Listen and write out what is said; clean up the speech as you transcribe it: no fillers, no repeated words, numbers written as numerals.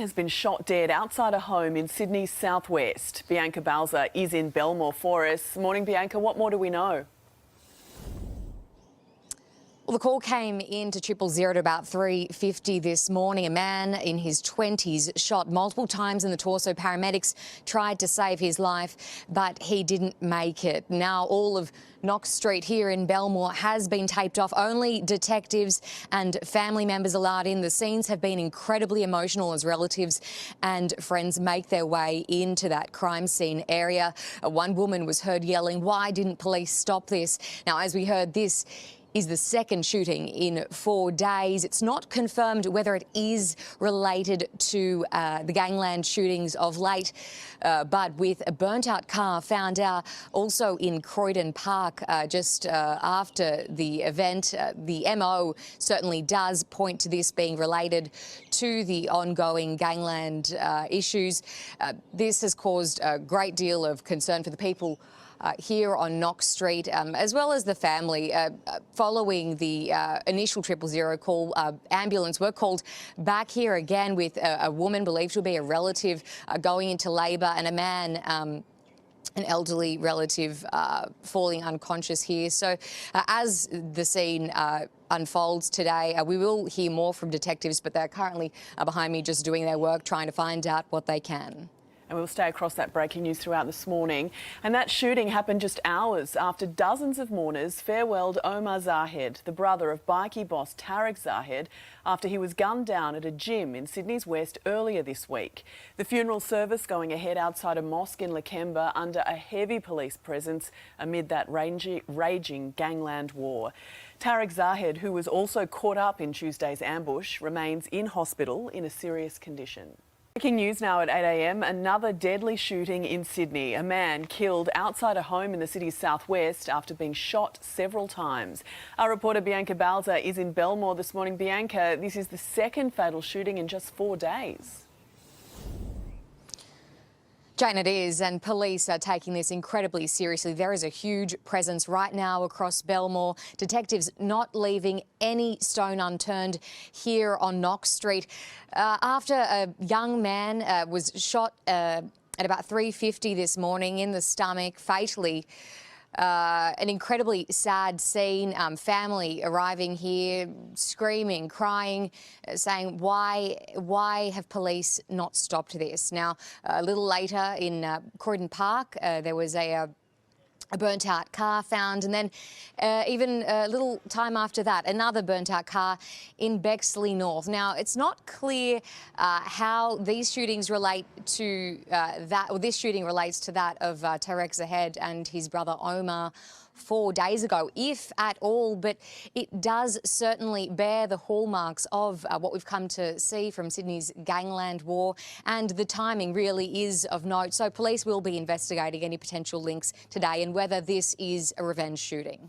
Has been shot dead outside a home in Sydney's southwest. Bianca Balzer is in Belmore for us. Morning, Bianca. What more do we know? Well, the call came into 000 at about 3:50 this morning. A man in his 20s shot multiple times in the torso. Paramedics tried to save his life, but he didn't make it. Now all of Knox Street here in Belmore has been taped off. Only detectives and family members allowed in. The scenes have been incredibly emotional as relatives and friends make their way into that crime scene area. One woman was heard yelling, "Why didn't police stop this?" Now, as we heard, this is the second shooting in 4 days. It's not confirmed whether it is related to the gangland shootings of late, but with a burnt-out car found out also in Croydon Park just after the event, the MO certainly does point to this being related to the ongoing gangland issues. This has caused a great deal of concern for the people here on Knox Street, as well as the family. Following the initial 000 call, ambulance were called back here again with a woman believed to be a relative going into labour and a man, an elderly relative, falling unconscious here. So as the scene unfolds today, we will hear more from detectives, but they're currently behind me just doing their work, trying to find out what they can. And we'll stay across that breaking news throughout this morning. And that shooting happened just hours after dozens of mourners farewelled Omar Zahed, the brother of bikie boss Tariq Zahed, after he was gunned down at a gym in Sydney's West earlier this week. The funeral service going ahead outside a mosque in Lakemba under a heavy police presence amid that raging gangland war. Tariq Zahed, who was also caught up in Tuesday's ambush, remains in hospital in a serious condition. Breaking news now at 8 a.m. Another deadly shooting in Sydney. A man killed outside a home in the city's southwest after being shot several times. Our reporter Bianca Balzer is in Belmore this morning. Bianca, this is the second fatal shooting in just 4 days. Jane, it is, and police are taking this incredibly seriously. There is a huge presence right now across Belmore. Detectives not leaving any stone unturned here on Knox Street. After a young man was shot at about 3:50 this morning in the stomach, fatally. An incredibly sad scene. Family arriving here, screaming, crying, saying, why have police not stopped this? Now, a little later in Croydon Park, there was a burnt-out car found, and then even a little time after that, another burnt-out car in Bexley North. Now, it's not clear how these shootings relate to that, or this shooting relates to that of Tariq Zahed and his brother Omar 4 days ago, if at all, but it does certainly bear the hallmarks of what we've come to see from Sydney's gangland war, and the timing really is of note. So police will be investigating any potential links today and whether this is a revenge shooting.